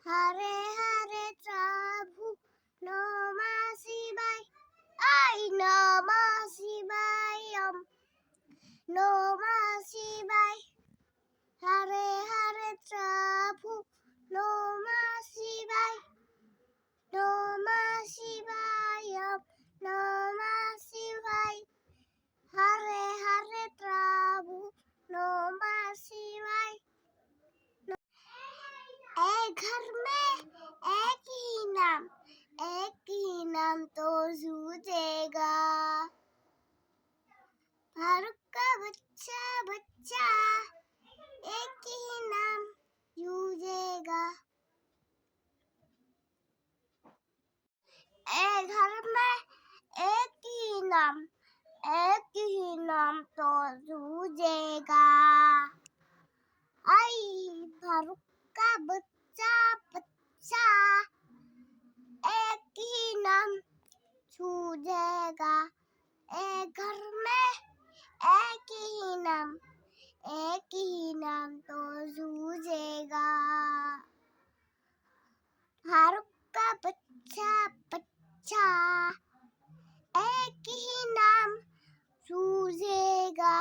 हरे हरे प्रभु नमः शिवाय आई नमः शिवाय नमः शिवाय हरे हरे प्रभु नमः शिवाय नमः शिवाय नमः शिवाय हरे हरे प्रभु नमः शिवाय एक घर में एक ही नाम तो जूझेगा फारूक का बच्चा बच्चा एक ही नाम जूझेगा एक घर में एक ही नाम तो जूझेगा आई फारूक का बच्चा बच्चा एक ही नाम जूझेगा एक घर में एक ही नाम तो जूझेगा फारूक का बच्चा बच्चा एक ही नाम जूझेगा।